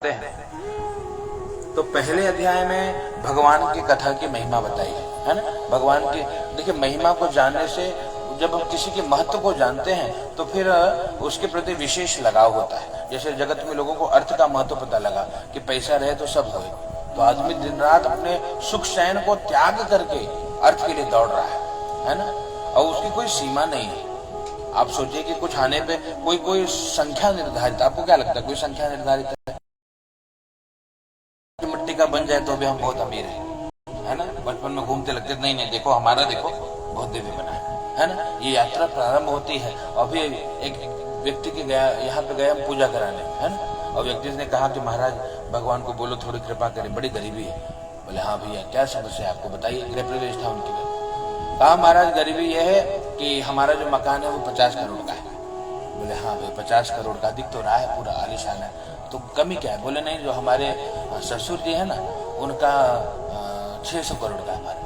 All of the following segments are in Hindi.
हैं। तो पहले अध्याय में भगवान की कथा की महिमा बताई है ना। भगवान की देखिए महिमा को जानने से जब हम किसी के महत्व को जानते हैं तो फिर उसके प्रति विशेष लगाव होता है। जैसे जगत में लोगों को अर्थ का महत्व पता लगा कि पैसा रहे तो सब होए, तो आदमी दिन रात अपने सुख चैन को त्याग करके अर्थ के लिए दौड़ रहा है ना। और उसकी कोई सीमा नहीं है। आप सोचिए कि कुछ आने पे कोई संख्या निर्धारित, आपको क्या लगता है कोई संख्या निर्धारित है? मिट्टी का बन जाए तो भी हम बहुत अमीर है ना। बचपन में घूमते लगते नहीं देखो हमारा देखो बहुत दिव्य बना है ना। ये यात्रा प्रारंभ होती है। अभी एक व्यक्ति के गया यहाँ पे गया पूजा कराने है ना, और व्यक्ति ने कहा कि महाराज भगवान को बोलो थोड़ी कृपा करें, बड़ी गरीबी है। बोले हाँ भैया क्या समस्या है आपको बताइए। गृह प्रवेश था उनके घर। कहा महाराज गरीबी यह है कि हमारा जो मकान है वो 50 करोड़ का है। बोले हाँ भाई 50 करोड़ का दिख तो रहा है, पूरा आलीशान है, तो कमी क्या है? बोले नहीं जो हमारे ससुर जी है ना उनका 600 करोड़ का है हमारा।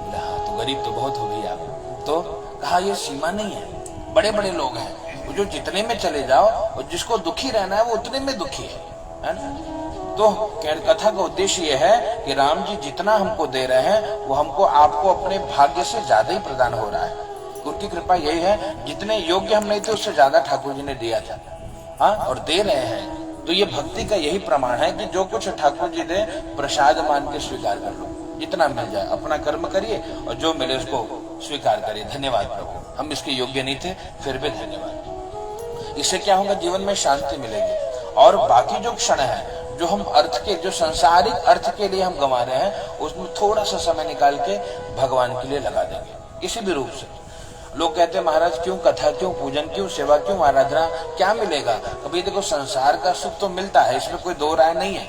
बोले हाँ तो गरीब तो बहुत हो गई आप। तो कहा ये सीमा नहीं है, बड़े बड़े लोग हैं जो जितने में चले जाओ और जिसको दुखी रहना है वो उतने में दुखी है ना। तो कथा का उद्देश्य यह है कि राम जी जितना हमको दे रहे हैं वो हमको आपको अपने भाग्य से ज्यादा ही प्रदान हो रहा है। उनकी कृपा यही है, जितने योग्य हम नहीं थे उससे ज्यादा ठाकुर जी ने दिया था, हाँ, और दे रहे हैं। तो ये भक्ति का यही प्रमाण है कि जो कुछ ठाकुर जी दे प्रसाद मान के स्वीकार कर लो, जितना मिल जाए अपना कर्म करिए और जो मिले उसको स्वीकार करिए। धन्यवाद प्रभु, हम इसके योग्य नहीं थे फिर भी धन्यवाद। इससे क्या होगा, जीवन में शांति मिलेगी। और बाकी जो क्षण है जो हम अर्थ के, जो संसारिक अर्थ के लिए हम गंवा रहे हैं, उसमें थोड़ा सा समय निकाल के भगवान के लिए लगा देंगे किसी भी रूप से। लोग कहते हैं महाराज क्यों कथा, क्यों पूजन, क्यों सेवा, क्यों आराधना, क्या मिलेगा? कभी देखो संसार का सुख तो मिलता है, इसमें कोई दो राय नहीं है,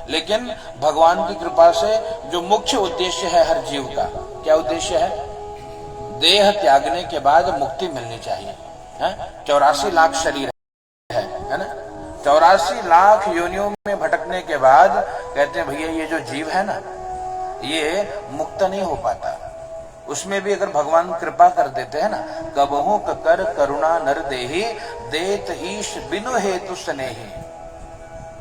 लेकिन भगवान की कृपा से जो मुख्य उद्देश्य है हर जीव का, क्या उद्देश्य है? देह त्यागने के बाद मुक्ति मिलनी चाहिए। 84 लाख शरीर है ना, 84 लाख योनियों में भटकने के बाद कहते हैं भैया ये जो जीव है ना ये मुक्त नहीं हो पाता। उसमें भी अगर भगवान कृपा कर देते हैं ना, कबहू कर करुणा नर देही देत ईश बिनु हेतु स्नेही।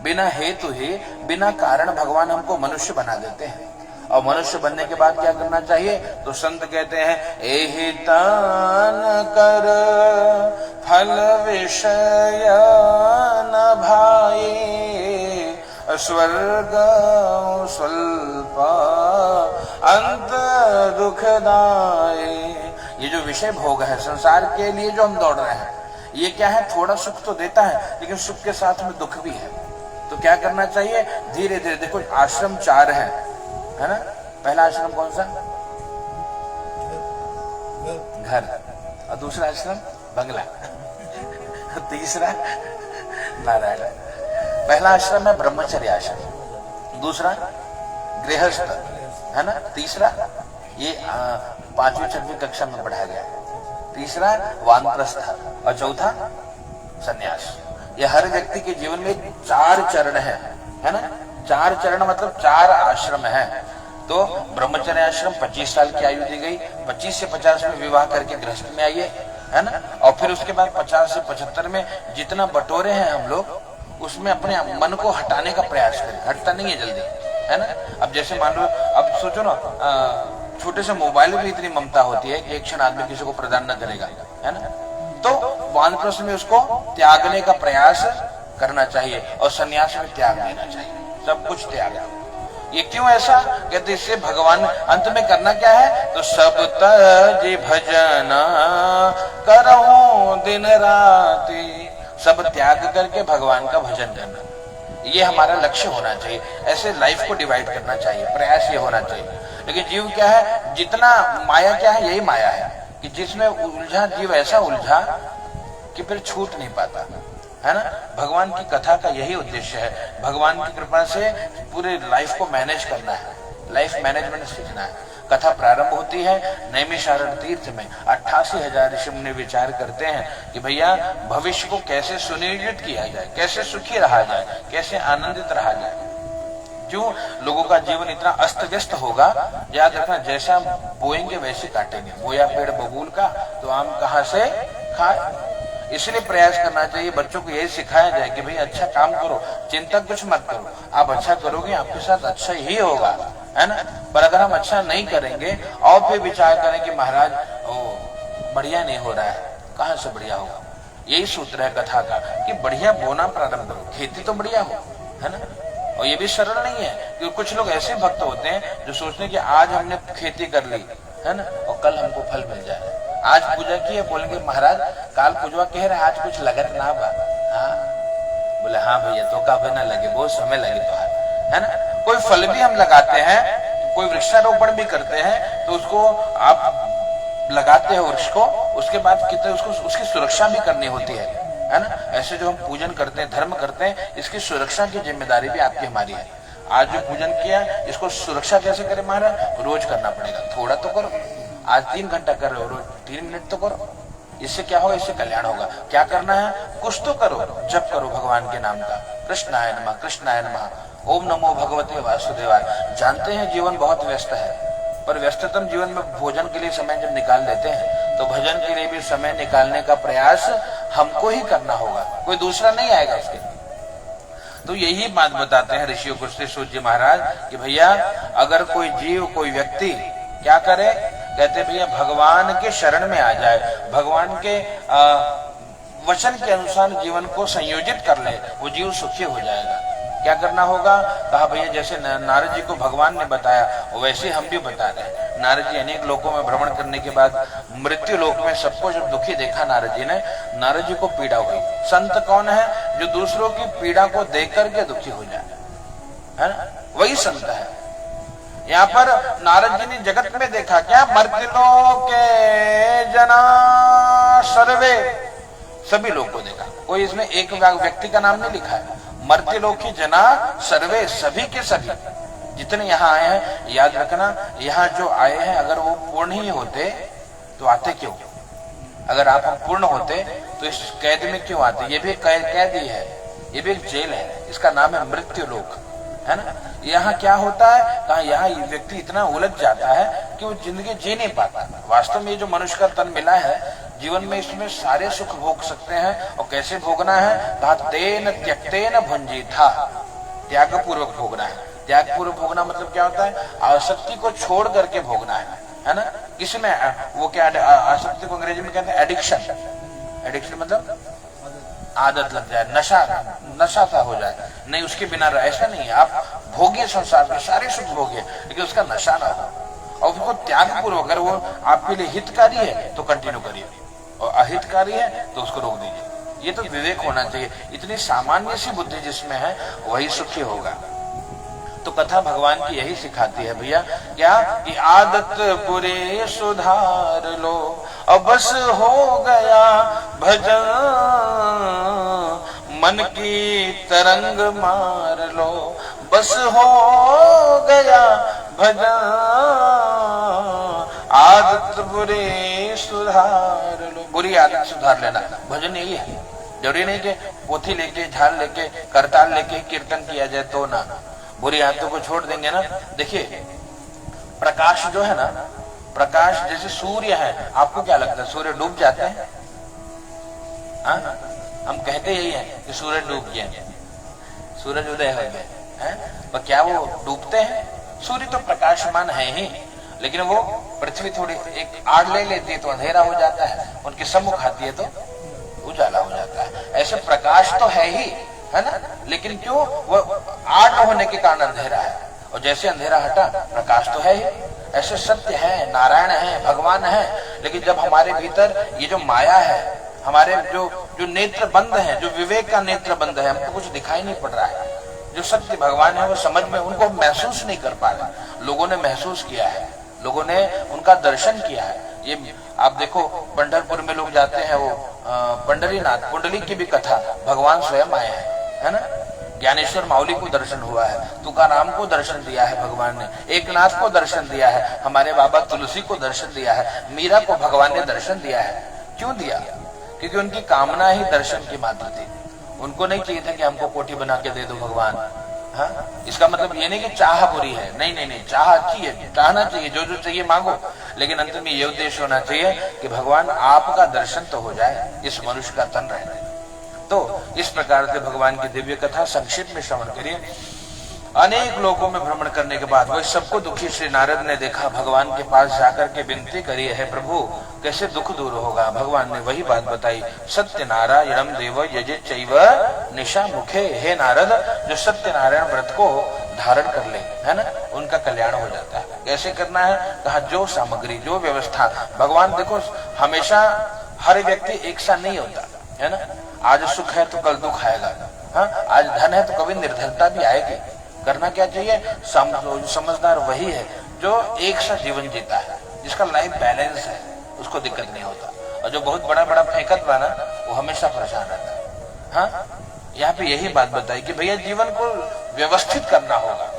बिना हेतु ही बिना कारण भगवान हमको मनुष्य बना देते हैं। और मनुष्य बनने के बाद क्या करना चाहिए? तो संत कहते हैं एहि तान कर फल विषय न भाई स्वर्ग स्वल्पा अंत दुखदाई। ये जो विषय भोग है संसार के लिए जो हम दौड़ रहे हैं, ये क्या है? थोड़ा सुख तो देता है लेकिन सुख के साथ में दुख भी है। तो क्या करना चाहिए? धीरे धीरे देखो आश्रम 4 है ना। पहला आश्रम कौन सा? घर। और दूसरा आश्रम बंगला। तीसरा नारायण। पहला आश्रम है ब्रह्मचर्य आश्रम, दूसरा गृहस्थ है ना, तीसरा ये 5वीं 6वीं कक्षा में पढ़ाया गया, तीसरा वानप्रस्थ और चौथा सन्यास। ये हर व्यक्ति के जीवन में 4 चरण है ना। 4 चरण मतलब 4 आश्रम है। तो ब्रह्मचर्य आश्रम 25 साल की आयु दी गई, 25 से 50 में विवाह करके गृहस्थ में आइए है ना। और फिर उसके बाद 50 से 75 में जितना बटोरे हैं हम लोग उसमें अपने मन को हटाने का प्रयास करें। हटता नहीं है जल्दी है ना। अब जैसे मान लो, अब सोचो ना छोटे से मोबाइल में इतनी ममता होती है कि एक क्षण आदमी किसी को प्रदान न करेगा है ना। तो वानप्रस्थ में उसको त्यागने का प्रयास करना चाहिए और सन्यास में त्याग देना चाहिए, सब कुछ त्याग। ये क्यों ऐसा कहते? इससे भगवान अंत में करना क्या है? तो सब तज भजन करऊं दिन राति, सब त्याग करके भगवान का भजन करना, ये हमारा लक्ष्य होना चाहिए। ऐसे लाइफ को डिवाइड करना चाहिए, प्रयास ये होना चाहिए। लेकिन जीव क्या है, जितना माया क्या है, यही माया है कि जिसमें उलझा जीव ऐसा उलझा कि फिर छूट नहीं पाता है ना। भगवान की कथा का यही उद्देश्य है, भगवान की कृपा से पूरे लाइफ को मैनेज करना है, लाइफ मैनेजमेंट सीखना है। कथा प्रारंभ होती है नैमिषारण्य तीर्थ में। 88,000 ऋषि मुनि विचार करते हैं कि भैया भविष्य को कैसे सुनियोजित किया जाए, कैसे सुखी रहा जाए, कैसे आनंदित रहा जाए। क्यों लोगों का जीवन इतना अस्त व्यस्त होगा? याद रखना, जैसा बोएंगे वैसे काटेंगे। बोया पेड़ बबूल का तो आम कहाँ से खाए। इसलिए प्रयास करना चाहिए, बच्चों को यही सिखाया जाए कि भाई अच्छा काम करो, चिंता कुछ मत करो, आप अच्छा करोगे आपके साथ अच्छा ही होगा, है ना। पर अगर हम अच्छा नहीं करेंगे और फिर विचार करें कि महाराज बढ़िया नहीं हो रहा है, कहां से बढ़िया होगा। यही सूत्र है कथा का कि बढ़िया बोना प्रारंभ करो, खेती तो बढ़िया हो, है ना। और ये भी सरल नहीं है, क्योंकि कुछ लोग ऐसे भक्त होते हैं जो सोचते हैं कि आज हमने खेती कर ली, है ना, और कल हमको फल मिल जाए। आज पूजा की है, बोलेंगे महाराज काल पूजवा कह रहे आज कुछ लगत ना बा। हाँ बोले हाँ भैया तो काफी ना लगे, बहुत समय लगे तो है ना। कोई फल भी हम लगाते हैं, कोई वृक्षारोपण भी करते हैं, तो उसको आप लगाते हो वृक्ष को, उसके बाद कितने उसको उसकी सुरक्षा भी करनी होती है ना। ऐसे जो हम पूजन करते हैं, धर्म करते हैं, इसकी सुरक्षा की जिम्मेदारी भी आपकी हमारी है। आज जो पूजन किया इसको सुरक्षा कैसे करें महाराज, रोज करना पड़ेगा, थोड़ा तो करो, आज 3 घंटा कर रहे हो, रोज 3 मिनट तो करो, इससे क्या होगा, इससे कल्याण होगा। क्या करना है, कुछ तो करो, जप करो भगवान के नाम का, कृष्णाय नमः कृष्णाय नमः, ओम नमो भगवते वासुदेवाय। जानते हैं जीवन बहुत व्यस्त है, पर व्यस्ततम जीवन में भोजन के लिए समय जब निकाल लेते हैं तो भजन के लिए भी समय निकालने का प्रयास हमको ही करना होगा, कोई दूसरा नहीं आएगा उसके। तो यही बात बताते हैं ऋषियों को सूर्य महाराज कि भैया अगर कोई जीव कोई व्यक्ति क्या करे, कहते भैया भगवान के शरण में आ जाए, भगवान के वचन के अनुसार जीवन को संयोजित कर ले, वो जीव सुखी हो जाएगा। क्या करना होगा, कहा भैया जैसे नारद जी को भगवान ने बताया वैसे हम भी बता रहे हैं। नारद जी अनेक लोकों में भ्रमण करने के बाद मृत्यु लोक में सबको जब दुखी देखा नारद जी ने, नारद जी को पीड़ा हुई। संत कौन है, जो दूसरों की पीड़ा को देख करके दुखी हो जाए, है ना, वही संत है। यहाँ पर नारद जी ने जगत में देखा क्या, मर्त्यलोके जना सर्वे, सभी लोग को देखा, कोई इसमें एक व्यक्ति का नाम नहीं लिखा है। मर्त्यलोकी जना सर्वे, सभी के सभी जितने यहाँ आए हैं, याद रखना यहाँ जो आए हैं अगर वो पूर्ण ही होते तो आते क्यों, अगर आप हम पूर्ण होते तो इस कैद में क्यों आते। ये भी कैद ही है, ये भी एक जेल है, इसका नाम है मृत्यु लोक, है ना। यहाँ क्या होता है, कहा यहाँ ये व्यक्ति इतना उलझ जाता है कि वो जिंदगी जी नहीं पाता। वास्तव में ये जो मनुष्य का तन मिला है जीवन में, इसमें सारे सुख भोग सकते हैं। और कैसे भोगना है, कहा तेन त्यक्तेन भुंजी था, त्याग पूर्वक भोगना है। त्याग पूर्वक भोगना मतलब क्या होता है, आसक्ति को छोड़ करके भोगना है ना। किसमें वो क्या, आसक्ति को अंग्रेजी में कहते हैं एडिक्शन। एडिक्शन मतलब आदत लग जाए, नशा सा हो जाए, नहीं उसके बिना ऐसा नहीं है। आप भोगिए संसार के सारे सुख भोगिए, लेकिन उसका नशा ना हो, और उसको त्याग पूर्वक, अगर वो आपके लिए हितकारी है तो कंटिन्यू करिए, और अहितकारी है तो उसको रोक दीजिए। ये तो विवेक होना चाहिए। इतनी सामान्य सी बुद्धि जिसमें है वही सुखी होगा। तो कथा भगवान की यही सिखाती है भैया, क्या कि आदत बुरे सुधार लो, अब बस हो गया भजन, मन की तरंग मार लो, बस हो गया भजन, आदत बुरे सुधार लो। बुरी आदत सुधार लेना भजन यही है। जरूरी नहीं कि पोथी लेके, झाल लेके, करताल लेके कीर्तन किया जाए तो ना, बुरी आदतों को छोड़ देंगे ना। देखिए प्रकाश जो है ना, प्रकाश जैसे सूर्य है, आपको क्या लगता है सूर्य डूब जाते हैं? हाँ, हम कहते यही है कि सूरज डूब गया, सूरज उदय हो गया, पर क्या वो डूबते हैं? सूर्य तो प्रकाशमान है ही, लेकिन वो पृथ्वी थोड़ी एक आड़ ले लेती है तो अंधेरा हो जाता है, उनके सम्मुख आती है तो उजाला हो जाता है। ऐसे प्रकाश तो है ही, है ना, लेकिन क्यों वो आड़ होने के कारण अंधेरा है, और जैसे अंधेरा हटा प्रकाश तो है ही। ऐसे सत्य है, नारायण है, भगवान है, लेकिन जब हमारे भीतर ये जो माया है, हमारे जो नेत्र बंद है, जो विवेक का नेत्र बंद है, हमको कुछ दिखाई नहीं पड़ रहा है। जो सत्य भगवान है वो समझ में, उनको महसूस नहीं कर पा रहे। लोगों ने महसूस किया है, लोगों ने उनका दर्शन किया है। ये आप देखो पंढरपुर में लोग जाते हैं, वो पंडरीनाथ, कुंडली की भी कथा, भगवान स्वयं आए हैं, है ना। ज्ञानेश्वर माउली को दर्शन हुआ है, तुकाराम को दर्शन दिया है भगवान ने, एकनाथ को दर्शन दिया है, हमारे बाबा तुलसी को दर्शन दिया है, मीरा को भगवान ने दर्शन दिया है। क्यों दिया? क्योंकि उनकी कामना ही दर्शन की मात्र थी। उनको नहीं चाहिए था कि हमको कोठी बना के दे दो भगवान, हाँ, इसका मतलब ये नहीं कि चाह बुरी है, नहीं नहीं नहीं, चाह अच्छी है, चाहना चाहिए, जो जो चाहिए मांगो, लेकिन अंत में ये उद्देश्य होना चाहिए कि भगवान आपका दर्शन तो हो जाए, इस मनुष्य का तन रहे। तो इस प्रकार से भगवान की दिव्य कथा संक्षिप्त में श्रवण करिए। अनेक लोगों में भ्रमण करने के बाद वही सबको दुखी श्री नारद ने देखा, भगवान के पास जाकर के विनती करी, है प्रभु कैसे दुख दूर होगा। भगवान ने वही बात बताई, सत्य नारायणम देव यजे चैव निशा मुखे, हे नारद जो सत्य नारायण व्रत को धारण कर ले, है ना, उनका कल्याण हो जाता है। कैसे करना है, कहा जो सामग्री जो व्यवस्था, भगवान देखो हमेशा हर व्यक्ति एक सा नहीं होता है ना, आज सुख है तो कल दुख आएगा, हाँ, आज धन है तो कभी निर्धनता भी आएगी। करना क्या चाहिए, समझदार वही है जो एक सा जीवन जीता है, जिसका लाइफ बैलेंस है, उसको दिक्कत नहीं होता। और जो बहुत बड़ा बड़ा फेंकत बना वो हमेशा परेशान रहता है। हाँ, यहाँ पे यही बात बताई कि भैया जीवन को व्यवस्थित करना होगा।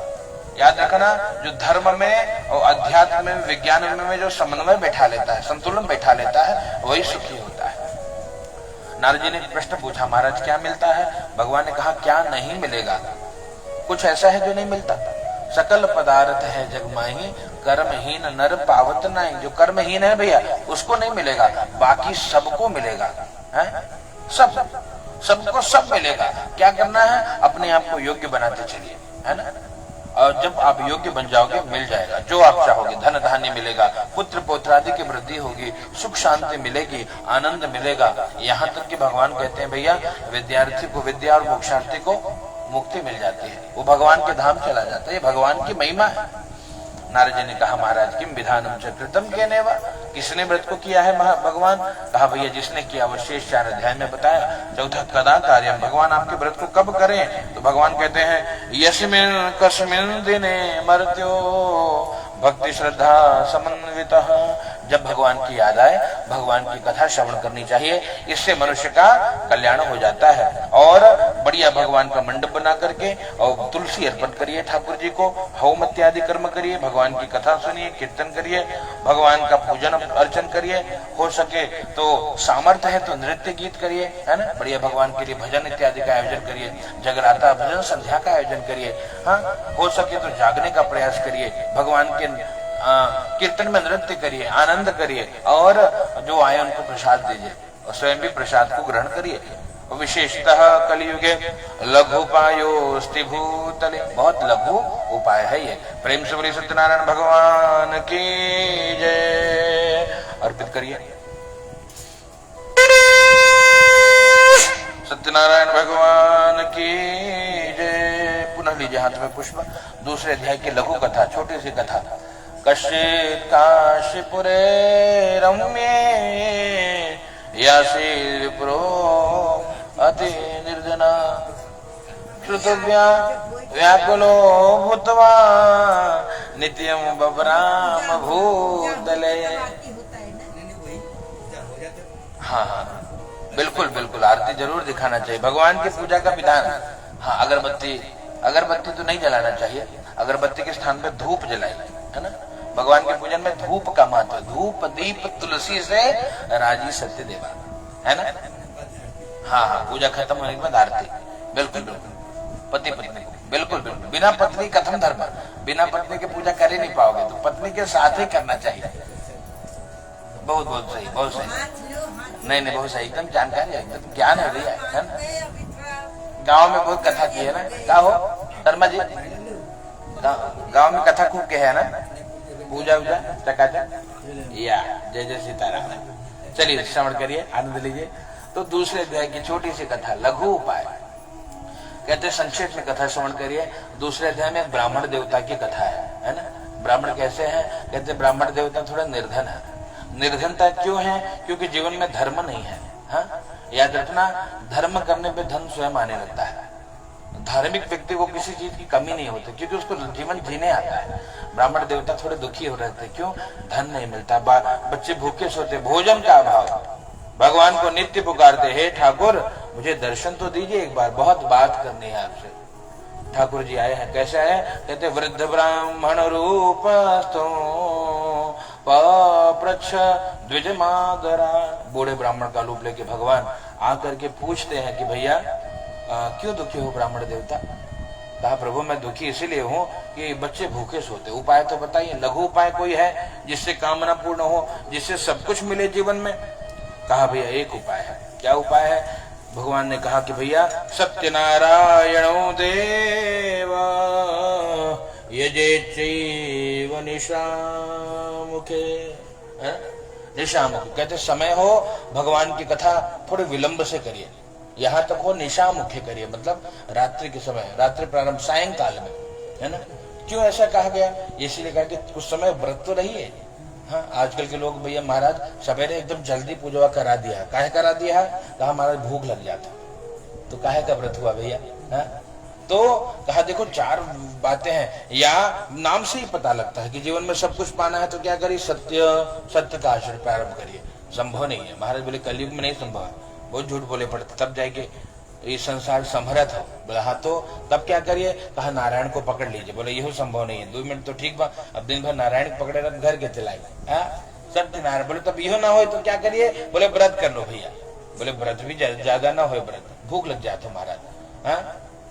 याद रखना, जो धर्म में और अध्यात्म में विज्ञान में जो समन्वय बैठा लेता है, संतुलन बैठा लेता है, वही सुखी होता है। नारद जी ने प्रश्न पूछा, महाराज क्या मिलता है। भगवान ने कहा क्या नहीं मिलेगा, कुछ ऐसा है जो नहीं मिलता। सकल पदार्थ है जगमाही, कर्महीन नर पावत नहीं। जो कर्महीन है भैया उसको नहीं मिलेगा, बाकी सबको मिलेगा, है सबको सब मिलेगा। क्या करना है, अपने आप को योग्य बनाते चलिए, है ना, और जब आप योग्य बन जाओगे मिल जाएगा जो आप चाहोगे। धन धान्य मिलेगा, पुत्र पौत्र आदि की वृद्धि होगी, सुख शांति मिलेगी, आनंद मिलेगा। यहाँ तक कि भगवान कहते हैं भैया विद्यार्थी को विद्या और मोक्षार्थी को मुक्ति मिल जाती है, वो भगवान के धाम चला जाता है। ये भगवान की महिमा है। नारद जी ने कहा महाराज किम विधानम च कृतम कहने वा, किसने व्रत को किया है भगवान। कहा भैया जिसने किया वो शेष 4 अध्याय में बताया। चौथा कदा कार्य, भगवान आपके व्रत को कब करें। तो भगवान कहते हैं यस्मिन कस्मिन दिने मर्त्यो भक्ति श्रद्धा समन्वितः, जब भगवान की याद आए भगवान की कथा श्रवण करनी चाहिए, इससे मनुष्य का कल्याण हो जाता है। और बढ़िया भगवान का मंडप बना करके और तुलसी अर्पण करिए ठाकुर जी को, हवन इत्यादि कर्म करिए, भगवान की कथा सुनिए, कीर्तन करिए, भगवान का पूजन अर्चन करिए, हो सके तो सामर्थ्य है तो नृत्य गीत करिए, है ना, बढ़िया भगवान के लिए भजन इत्यादि का आयोजन करिए, जगराता भजन संध्या का आयोजन करिए, हाँ, हो सके तो जागने का प्रयास करिए, भगवान के कीर्तन में नृत्य करिए, आनंद करिए, और जो आए उनको प्रसाद दीजिए और स्वयं भी प्रसाद को ग्रहण करिए। विशेषतः कलियुगे लघुपायोस्ति भूतले, बहुत लघु उपाय है ये। प्रेम से बोलिए सत्यनारायण भगवान की जय। अर्पित करिए। सत्यनारायण भगवान की जय। पुनः लीजिए हाथ में पुष्प। दूसरे अध्याय की लघु कथा, छोटी सी कथा। कश्चित् काशीपुरे रम्ये यासी विप्रो अति निर्जना श्रुतव्या व्याकुलो भूत्वा नित्यं बभराम भूतले। हाँ हाँ बिल्कुल बिल्कुल, आरती जरूर दिखाना चाहिए, भगवान की पूजा का विधान। हाँ, अगरबत्ती तो नहीं जलाना चाहिए, अगरबत्ती के स्थान पे धूप जलाइए, है ना। भगवान के पूजन में धूप का महत्व, धूप दीप तुलसी से राजी सत्य देवा, है ना। हाँ हाँ, पूजा खत्म होने के बाद आरती, बिल्कुल बिल्कुल, पति पत्नी को, बिल्कुल बिल्कुल, बिना पत्नी कथम धर्म, बिना पत्नी की पूजा कर ही नहीं पाओगे, तो पत्नी के साथ ही करना चाहिए। बहुत बहुत सही, बहुत सही, नहीं नहीं बहुत सही, एकदम जानकारी है, एकदम ज्ञान है भैया, है ना। गाँव में बहुत कथा की है ना, क्या हो शर्मा जी, गाँव में कथा खूब के है ना, पूजा वूजा चकाचक, या जय जय सीताराम। चलिए श्रवण करिए, आनंद लीजिए। तो दूसरे अध्याय की छोटी सी कथा, लघु उपाय, कहते संक्षेप में कथा श्रवण करिए। दूसरे अध्याय में ब्राह्मण देवता की कथा है ना। ब्राह्मण कैसे हैं, कहते ब्राह्मण देवता थोड़ा निर्धन है। निर्धनता क्यों है, क्योंकि जीवन में धर्म नहीं है। हाँ, याद रखना, धर्म करने पे धन स्वयं आने लगता है। धार्मिक व्यक्ति को किसी चीज की कमी नहीं होती, क्योंकि उसको जीवन जीने आता है। ब्राह्मण देवता थोड़े दुखी हो रहे थे, क्यों, धन नहीं मिलता, बच्चे भूखे सोते, भोजन का अभाव। भगवान को नित्य पुकारते, हे ठाकुर मुझे दर्शन तो दीजिए एक बार, बहुत बात करनी है आपसे। ठाकुर जी आए हैं, कैसे आए, कहते वृद्ध ब्राह्मण रूप पृच्छ द्विज मादरा। बूढ़े ब्राह्मण का रूप लेके भगवान आकर के पूछते हैं कि भैया क्यों दुखी हो ब्राह्मण देवता, कहा प्रभु मैं दुखी इसीलिए हूँ कि बच्चे भूखे सोते, उपाय तो बताइए, लघु उपाय कोई है जिससे कामना पूर्ण हो, जिससे सब कुछ मिले जीवन में। कहा भैया एक उपाय है। क्या उपाय है? भगवान ने कहा कि भैया सत्यनारायणो देव यजेचैव निशामुखे, निशामुखे कहते समय हो भगवान की कथा थोड़े विलंब से करिए, यहां तक हो निशामुखे करिए, मतलब रात्रि के समय, रात्रि प्रारंभ सायंकाल में, है ना। क्यों ऐसा कहा गया? इसलिए कहा कि कुछ समय व्रत तो रहिए। हाँ, आजकल के लोग भैया महाराज सवेरे एकदम जल्दी पूजा करा दिया, काहे करा दिया? कहा महाराज भूख लग जाता, तो काहे का व्रत हुआ भैया? तो कहा देखो चार बातें हैं, या नाम से ही पता लगता है कि जीवन में सब कुछ पाना है तो क्या करिए? सत्य का आश्रय प्रारंभ करिए। संभव नहीं है महाराज बोले, कलयुग में नहीं संभव है, बहुत झूठ बोले पड़ते, तब जाके ये संसार समरथ हो। बोला हाँ, तो तब क्या करिए? कहा नारायण को पकड़ लीजिए। बोले यह संभव नहीं है, 2 मिनट तो ठीक बा, अब दिन भर नारायण को पकड़े घर के चलाए, सत्यनारायण। बोले तब यह ना हो तो क्या करिए? बोले व्रत कर लो भैया। बोले व्रत भी ज्यादा ना हो, व्रत भूख लग जाते महाराज,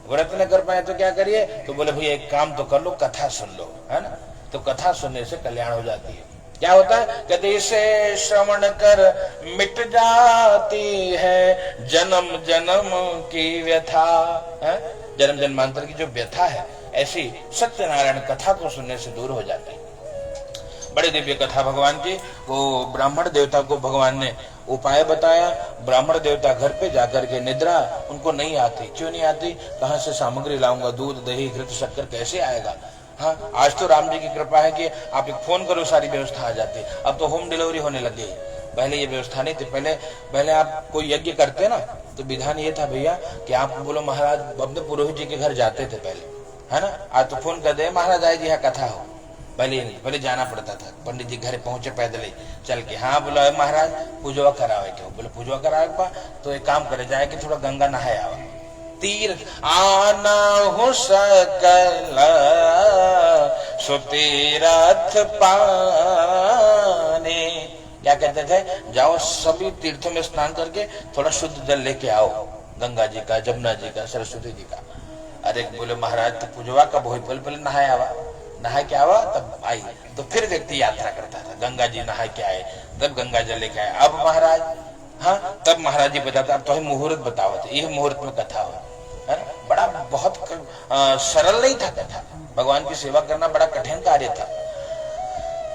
व्रत न कर पाए तो क्या करिए? तो बोले भैया एक काम तो कर लो, कथा सुन लो, है ना। तो कथा सुनने से कल्याण हो जाती है। क्या होता है? कहते इसे श्रवण कर मिट जाती है जन्म जन्म की व्यथा, जन्म जन्मांतर की जो व्यथा है, ऐसी सत्यनारायण कथा को सुनने से दूर हो जाती है। बड़े दिव्य कथा भगवान की। वो ब्राह्मण देवता को भगवान ने उपाय बताया। ब्राह्मण देवता घर पे जाकर के, निद्रा उनको नहीं आती। क्यों नहीं आती? कहां से सामग्री लाऊंगा? दूध दही घृत शक्कर कैसे आएगा? हाँ, आज तो राम जी की कृपा है कि आप एक फोन करो सारी व्यवस्था आ जाती। अब तो होम डिलीवरी होने लग गई, पहले ये व्यवस्था नहीं थी। पहले आप कोई यज्ञ करते ना तो विधान ये था भैया कि आप बोलो महाराज, अपने पुरोहित जी के घर जाते थे पहले, है ना। आज तो फोन कर दे महाराज आए जी, कथा हो। पहले जाना पड़ता था, पंडित जी घर पहुंचे पैदल ही चल के। हाँ बोला महाराज पूजवा करावे क्यों? बोले पूजवा करावे तो एक काम करे जाए कि थोड़ा गंगा नहाए आवा, तीर्थ आना हो सकल सुतीरथ पाने। क्या कहते थे? जाओ सभी तीर्थों में स्नान करके थोड़ा शुद्ध जल लेके आओ, गंगा जी का, जमुना जी का, सरस्वती जी का। अरे बोले महाराज तो पूजवा कब हो? पहले नहाए आवा, नहा के आवा तब आई। तो फिर व्यक्ति यात्रा करता था, गंगा जी नहा के आए तब गंगा जल लेके आए। अब महाराज, हाँ तब महाराज जी बताते अब तो ही मुहूर्त बताओ, यह मुहूर्त में कथा हो, है ना। बड़ा बहुत सरल नहीं था कथा, भगवान की सेवा करना बड़ा कठिन कार्य था।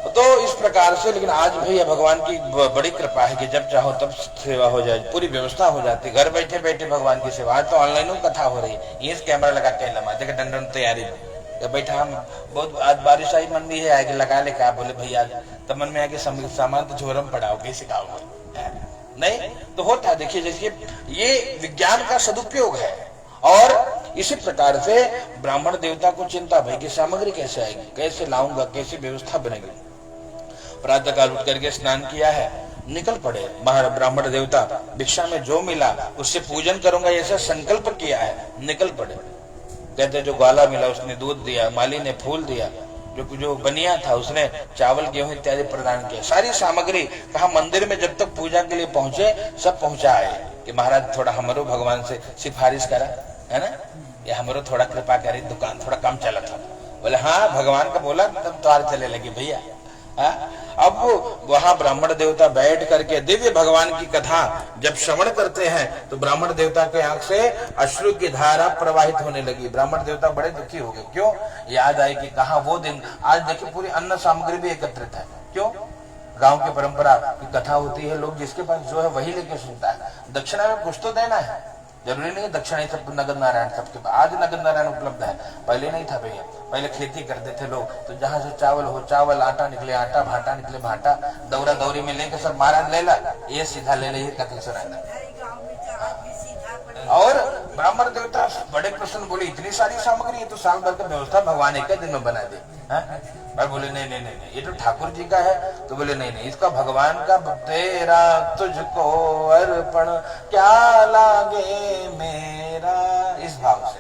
तो इस प्रकार से, लेकिन आज भैया भगवान की बड़ी कृपा है कि जब चाहो तब सेवा हो जाए, पूरी व्यवस्था हो जाती, घर बैठे बैठे भगवान की सेवा। आज तो ऑनलाइन कथा हो रही है, ये कैमरा लगा के लमा देखा डंडन तैयारी में तो बैठा। हम बहुत आज बारिश आई, मन भी है आगे लगा ले, कहा बोले भैया तब मन में आके सामान तो झोरम पड़ाओ, कैसे खाओगे? नहीं तो होता। देखिए जैसे ये विज्ञान का सदुपयोग है। और इसी प्रकार से ब्राह्मण देवता को चिंता भाई कि सामग्री कैसे आएगी, कैसे लाऊंगा, कैसी व्यवस्था बनेगी। प्रातः काल उठ करके स्नान किया है, निकल पड़े ब्राह्मण देवता। भिक्षा में जो मिला उससे पूजन करूंगा ऐसा संकल्प किया है, निकल पड़े। कहते जो ग्वाला मिला उसने दूध दिया, माली ने फूल दिया, जो बनिया था उसने चावल गेहूं इत्यादि प्रदान किया। सारी सामग्री कहा मंदिर में जब तक पूजा के लिए पहुंचे सब पहुंचाए कि महाराज थोड़ा हमारो भगवान से सिफारिश करा, है ना, या हमारो थोड़ा कृपा करे, दुकान थोड़ा कम चला था। बोले हाँ भगवान का बोला तब द्वार चले लगे भैया। अब वहां ब्राह्मण देवता बैठ करके दिव्य भगवान की कथा जब श्रवण करते हैं तो ब्राह्मण देवता के आंख से अश्रु की धारा प्रवाहित होने लगी। ब्राह्मण देवता बड़े दुखी हो गए। क्यों? याद आई कि कहा वो दिन, आज देखिए पूरी अन्न सामग्री भी एकत्रित है। क्यों? गांव की परंपरा की कथा होती है, लोग जिसके पास जो है वही लेके सुनता है। दक्षिणा में कुछ तो देना है, जरूरी नहीं दक्षिणा ही सब नगद नारायण सबके पास। आज नगद नारायण उपलब्ध है, पहले नहीं था भैया। पहले खेती करते थे लोग, तो जहां से चावल हो चावल, आटा निकले आटा, भाटा निकले भाटा, दौरा दौरी में लेके सब महाराज ले ला, ये सीधा ले ले, ये कथी सुनाना। और ब्राह्मण देवता बड़े प्रसन्न बोले इतनी सारी सामग्री है तो साल भर का व्यवस्था भगवान एक दिन में बना दे। भाई बोले नहीं नहीं नहीं, ये तो ठाकुर जी का है। तो बोले नहीं नहीं, इसका भगवान का, तेरा तुझको अर्पण क्या लागे मेरा, इस भाव से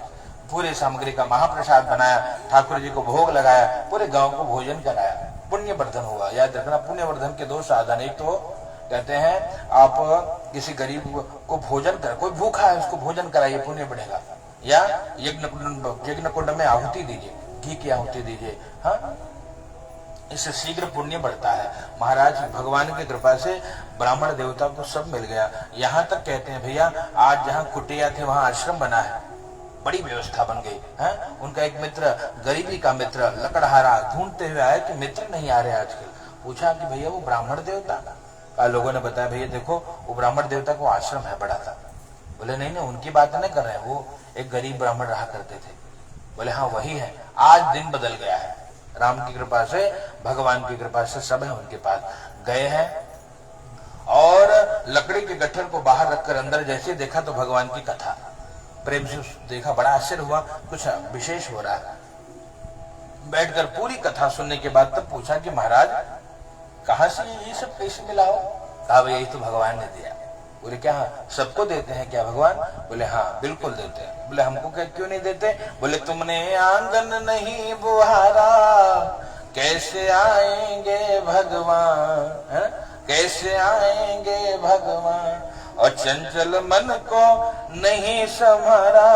पूरे सामग्री का महाप्रसाद बनाया, ठाकुर जी को भोग लगाया, पूरे गांव को भोजन कराया, पुण्यवर्धन हुआ। याद रखना पुण्यवर्धन के 2 साधन, एक तो कहते हैं आप किसी गरीब को भोजन कर, कोई भूखा है उसको भोजन कराइए, पुण्य बढ़ेगा। या यज्ञ कुंड में आहुति दीजिए, घी की आहुति दीजिए। हाँ, इससे शीघ्र पुण्य बढ़ता है। महाराज भगवान की कृपा से ब्राह्मण देवता को सब मिल गया। यहाँ तक कहते हैं भैया, आज जहाँ कुटिया थे वहां आश्रम बना है, बड़ी व्यवस्था बन गई है। उनका एक मित्र, गरीबी का मित्र, लकड़हारा ढूंढते हुए आया कि मित्र नहीं आ रहे आजकल। पूछा कि भैया वो ब्राह्मण देवता का? लोगों ने बताया भैया देखो वो ब्राह्मण देवता को आश्रम है बड़ा था। बोले नहीं नहीं, उनकी बात नहीं कर रहे हैं, वो एक गरीब ब्राह्मण रहा करते थे। बोले हाँ वही है। आज दिन बदल गया है, राम की कृपा से, भगवान की कृपा से सब है उनके पास। गए हैं और लकड़ी के गट्ठर को बाहर रखकर अंदर जैसे देखा तो भगवान की कथा प्रेम से देखा, बड़ा आश्चर्य हुआ, कुछ विशेष हो रहा है। बैठकर पूरी कथा सुनने के बाद तब पूछा कि महाराज कहां से ये सब कैसे मिला हो? कहा भाई यही तो भगवान ने दिया। बोले क्या सबको देते हैं क्या भगवान? बोले हाँ बिल्कुल देते हैं। बोले हमको क्या क्यों नहीं देते? बोले तुमने आंगन नहीं बुहारा, कैसे आएंगे भगवान, है? कैसे आएंगे भगवान, और चंचल मन को नहीं संभारा,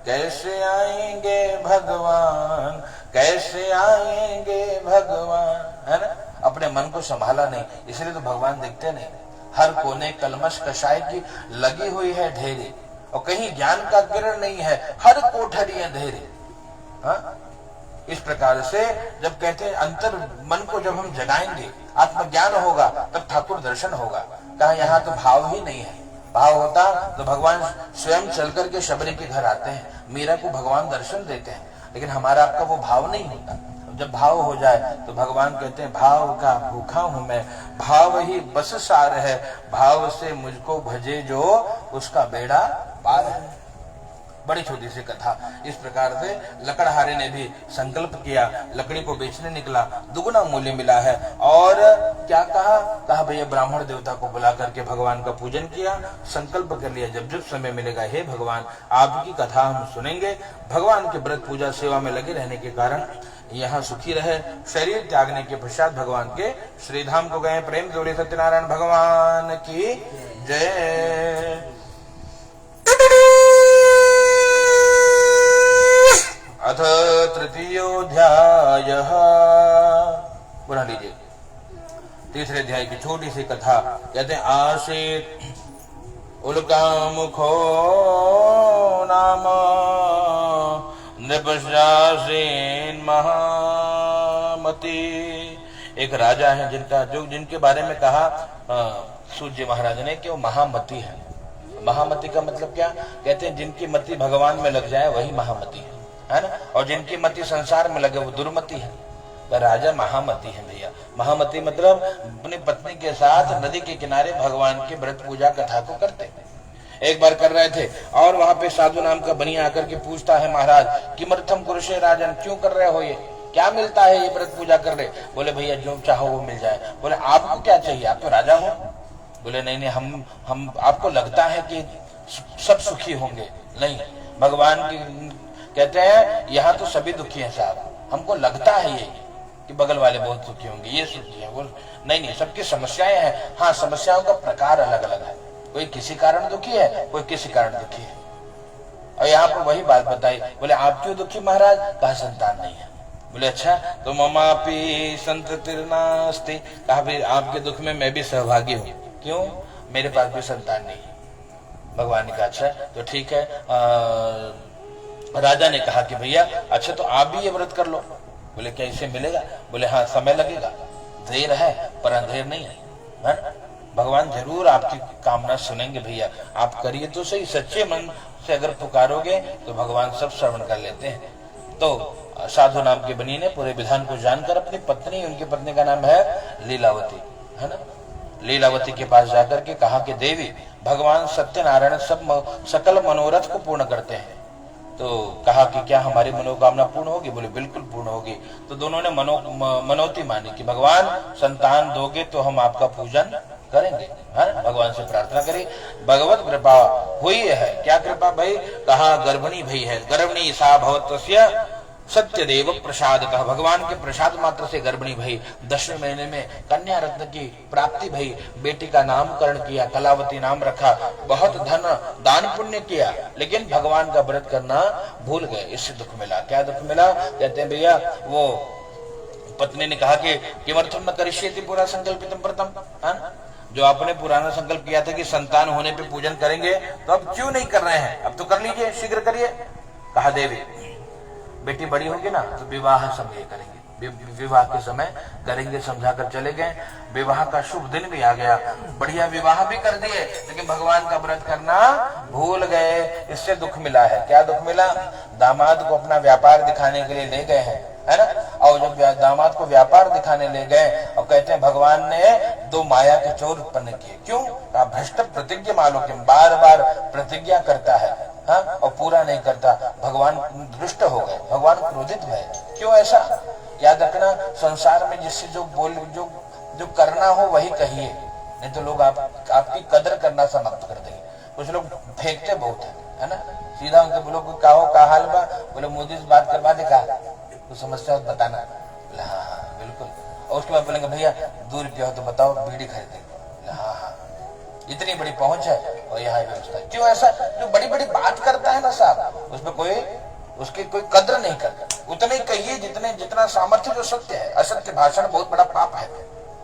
कैसे आएंगे भगवान, कैसे आएंगे भगवान, है ना? अपने मन को संभाला नहीं, इसलिए तो भगवान दिखते नहीं। हर कोने कलमश कषाय की लगी हुई है ढेरी, और कहीं ज्ञान का किरण नहीं है, हर कोठरी अंधेरी। हाँ? इस प्रकार से जब कहते हैं अंतर मन को जब हम जगाएंगे, आत्मज्ञान होगा, तब ठाकुर दर्शन होगा। कहा यहाँ तो भाव ही नहीं है। भाव होता तो भगवान स्वयं चल करके शबरी के घर आते हैं, मीरा को भगवान दर्शन देते हैं, लेकिन हमारा आपका वो भाव नहीं होता। जब भाव हो जाए तो भगवान कहते हैं भाव का भूखा हूं मैं, भाव ही बस सार है, भाव से मुझको भजे जो उसका बेड़ा पार है। बड़ी छोटी सी कथा। इस प्रकार से लकड़हारे ने भी संकल्प किया, लकड़ी को बेचने निकला, दुगुना मूल्य मिला है। और क्या कहा? कहा भैया ब्राह्मण देवता को बुला करके भगवान का पूजन किया, संकल्प कर लिया जब जब समय मिलेगा हे भगवान आपकी कथा हम सुनेंगे। भगवान के व्रत पूजा सेवा में लगे रहने के कारण यहाँ सुखी रहे। शरीर त्यागने के पश्चात भगवान के श्रीधाम को गए। प्रेम जोड़े सत्यनारायण भगवान की जय। अथ तृतीयोऽध्यायः। पुनः लीजिए तीसरे अध्याय की छोटी सी कथा। कहते हैं आसीत उल्कामुखो नाम नृपशासीन महामती। एक राजा है जिनके बारे में कहा सूर्य महाराज ने कि वो महामती है। महामती का मतलब क्या? कहते हैं जिनकी मति भगवान में लग जाए वही महामती है ना, और जिनकी मति संसार में लगे वो दुर्मति है। तो राजा महामती है भैया। महामती मतलब अपनी पत्नी के साथ नदी के किनारे भगवान की व्रत पूजा कथा को करते। एक बार कर रहे थे और वहां पे साधु नाम का बनिया आकर के पूछता है महाराज किमर्थम कुरुषे राजन, क्यों कर रहे हो ये, क्या मिलता है ये व्रत पूजा कर रहे? बोले भैया जो चाहो वो मिल जाए। बोले आपको क्या चाहिए, आप तो राजा हो। बोले नहीं नहीं हम आपको लगता है कि सब सुखी होंगे। नहीं, भगवान की कहते हैं यहाँ तो सभी दुखी हैं साहब, हमको लगता है ये कि बगल वाले बहुत सुखी होंगे, ये सुखी है। वो नहीं सबकी समस्याएं हैं। हाँ, समस्याओं का प्रकार अलग अलग है, कोई किसी कारण दुखी है, कोई किसी कारण दुखी है। और यहाँ पर वही बात बताई। बोले आप क्यों दुखी महाराज? कहा संतान नहीं है। बोले अच्छा तो ममापि संततिर्नास्ति। कहा फिर आपके दुख में मैं भी सहभागी हूँ। क्यों? मेरे पास भी संतान नहीं है। भगवान ने कहा अच्छा तो ठीक है। राजा ने कहा कि भैया अच्छा तो आप भी ये व्रत कर लो। बोले क्या इसे मिलेगा? बोले हाँ समय लगेगा, देर है पर अंधेर नहीं है। भगवान जरूर आपकी कामना सुनेंगे भैया, आप करिए तो सही। सच्चे मन से अगर पुकारोगे तो भगवान सब श्रवण कर लेते हैं। तो साधु नाम के बनी ने पूरे विधान को जानकर अपनी पत्नी, उनकी पत्नी का नाम है लीलावती, है ना, लीलावती के पास जाकर के कहा कि देवी भगवान सत्यनारायण सकल मनोरथ को पूर्ण करते हैं। तो कहा कि क्या हमारी मनोकामना पूर्ण होगी? बोले बिल्कुल पूर्ण होगी। तो दोनों ने मनोती मानी कि भगवान संतान दोगे तो हम आपका पूजन करेंगे। है भगवान से प्रार्थना करी, भगवत कृपा हुई है। क्या कृपा भाई? कहा गर्भिणी भई है, गर्भिणी सा भवतस्य सत्यदेव प्रसादतः, भगवान के प्रसाद मात्र से गर्भिणी भई, 10वें महीने में कन्या रत्न की प्राप्ति भई, बेटी का नामकरण किया, कलावती नाम रखा, बहुत धन दान पुण्य किया, लेकिन भगवान का व्रत करना भूल गए। इससे दुख मिला। क्या दुख मिला? कहते हैं भैया, वो पत्नी ने कहा कि किमर्थम न करिष्यति पूरा संकल्पितम व्रतम, जो आपने पुराना संकल्प किया था कि संतान होने पे पूजन करेंगे, तो अब क्यों नहीं कर रहे हैं? अब तो कर लीजिए, शीघ्र करिए। कहा देवी, बेटी बड़ी होगी ना तो विवाह समय करेंगे, विवाह के समय करेंगे, समझाकर चले गए। विवाह का शुभ दिन भी आ गया, बढ़िया विवाह भी कर दिए, लेकिन भगवान का व्रत करना भूल गए। इससे दुख मिला है। क्या दुख मिला? दामाद को अपना व्यापार दिखाने के लिए ले गए हैं, है ना, और जब दामाद को व्यापार दिखाने ले गए और कहते हैं भगवान ने 2 माया के चोर उत्पन्न किए। क्यों? भ्रष्ट प्रतिज्ञा मालो, के बार बार प्रतिज्ञा करता है, हाँ, और पूरा नहीं करता। भगवान दुष्ट हो गए, भगवान क्रोधित हुए। क्यों ऐसा? याद रखना, संसार में जिससे जो करना हो वही कहिए, नहीं तो लोग आपकी कदर करना समाप्त कर देंगे। कुछ लोग फेंकते बहुत है ना, सीधा उनके बोलो कहो का हाल बा, बोले मोदी से बात करवा दे, कहा तो समस्या बताना, बोले हाँ हाँ बिल्कुल, और उसके बाद बोलेंगे भैया 2 रुपया हो तो बताओ बीड़ी खरीदेंगे, हाँ हाँ, इतनी बड़ी पहुंच है और यहाँ व्यवस्था। क्यों ऐसा? जो बड़ी बड़ी बात करता है ना साहब, उसमें उसकी कोई कदर नहीं करता। उतने कहिए जितना सामर्थ्य जो सत्य है। असत्य भाषण बहुत बड़ा पाप है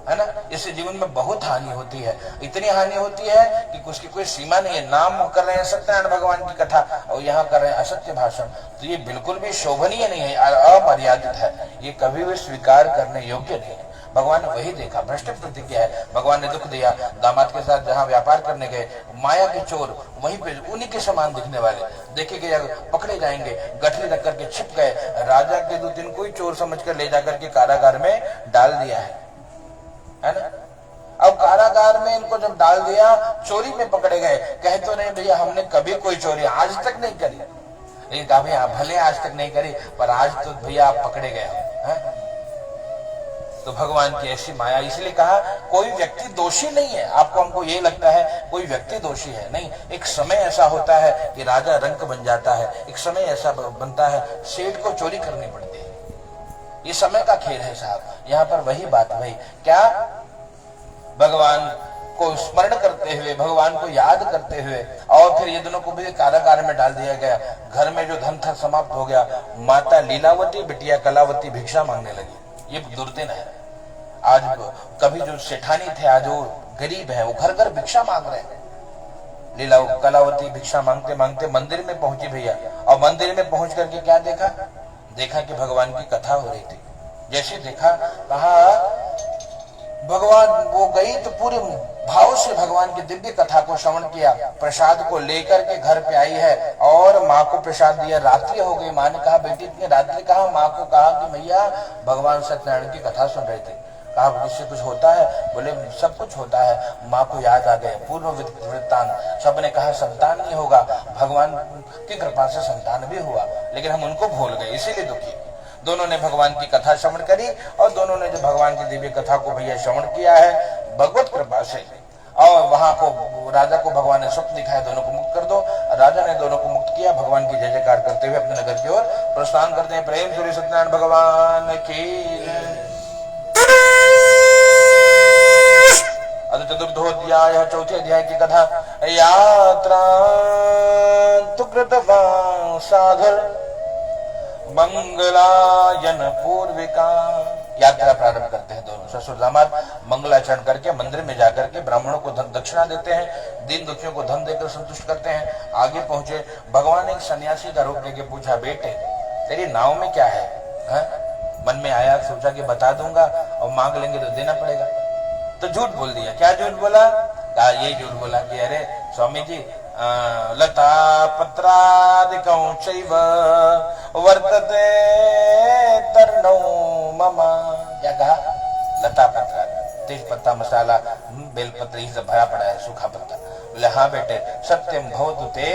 ना। इससे जीवन में बहुत हानि होती है, इतनी हानि होती है कि उसकी कोई सीमा नहीं है। नाम कर रहे हैं सत्यनारायण भगवान की कथा और यहाँ कर रहे हैं असत्य भाषण, तो ये बिल्कुल भी शोभनीय नहीं है, अमर्यादित है, ये कभी भी स्वीकार करने योग्य नहीं है। भगवान ने वही देखा, भ्रष्ट प्रतिज्ञा है। भगवान ने दुख दिया। दामाद के साथ जहाँ व्यापार करने गए, माया के चोर वहीं पे उन्हीं के समान दिखने वाले देखे गए, पकड़े जाएंगे, गठरी रख करके छिप गए। राजा के 2-3 कोई चोर समझकर ले जाकर के कारागार में डाल दिया है ना। अब कारागार में इनको जब डाल दिया, चोरी में पकड़े गए। कहे तो नहीं भैया हमने कभी कोई चोरी आज तक नहीं करी, लेकिन कहा भैया भले आज तक नहीं करी, पर आज तो भैया आप पकड़े गए हो। तो भगवान की ऐसी माया, इसलिए कहा कोई व्यक्ति दोषी नहीं है। आपको हमको ये लगता है कोई व्यक्ति दोषी है, नहीं। एक समय ऐसा होता है कि राजा रंक बन जाता है, एक समय ऐसा बनता है सेठ को चोरी करनी पड़ती है। ये समय का खेल है साहब। यहाँ पर वही बात भाई, क्या भगवान को स्मरण करते हुए, भगवान को याद करते हुए, और फिर ये दोनों को भी कारागार में डाल दिया गया। घर में जो धन था समाप्त हो गया। माता लीलावती बिटिया कलावती भिक्षा मांगने लगी। ये दुर्दिन है। आज कभी जो सेठानी थे, आज वो गरीब है, वो घर घर भिक्षा मांग रहे हैं। लीला कलावती भिक्षा मांगते मांगते मंदिर में पहुंची भैया, और मंदिर में पहुंच करके क्या देखा कि भगवान की कथा हो रही थी। जैसे देखा, कहा भगवान, वो गई तो पूरे भाव से भगवान की दिव्य कथा को श्रवण किया। प्रसाद को लेकर के घर पे आई है और माँ को प्रसाद दिया। रात्रि हो गई। माँ ने कहा बेटी इतनी रात्रि कहा? माँ को कहा कि भैया भगवान सत्यनारायण की कथा सुन रहे थे। कहा इससे कुछ होता है? बोले सब कुछ होता है। माँ को याद आ गए पूर्व वृत्तांत। सबने कहा संतान नहीं होगा, भगवान की कृपा से संतान भी हुआ, लेकिन हम उनको भूल गए, इसीलिए दुखी। दोनों ने भगवान की कथा श्रवण करी, और दोनों ने जो भगवान की दिव्य कथा को भैया श्रवण किया है भगवत कृपा से, और वहां को राजा को भगवान ने स्वप्न दिखाया, दोनों को मुक्त कर दो। राजा ने दोनों को मुक्त किया। भगवान की जय जयकार करते हुए अपने नगर की ओर प्रस्थान करते हैं। प्रेम श्री सत्यनारायण भगवान की। चतुर्थोध्याय, चौथे अध्याय की कथा। यात्रा तु कृतवान् साधर मंगलायन पूर्विका। यात्रा प्रारंभ करते हैं दोनों ससुर दामाद। मंगलाचरण करके मंदिर में जाकर के ब्राह्मणों को धन दक्षिणा देते हैं, दीन दुखियों को धन देकर संतुष्ट करते हैं। आगे पहुंचे, भगवान ने एक सन्यासी का रूप लेके पूछा, बेटे तेरी नाव में क्या है? मन में आया, सोचा कि बता दूंगा और मांग लेंगे तो देना पड़ेगा, तो झूठ बोल दिया। क्या झूठ बोला? कहा ये झूठ बोला कि अरे स्वामी जी लता पत्रादिकं चैव वर्तते तरणौ मम। क्या कहा? लता पत्र, तेज पत्ता, मसाला, बेलपत्र, ये सब भरा पड़ा है, सूखा पत्ता। बोले हाँ बेटे, सत्यम भवतु ते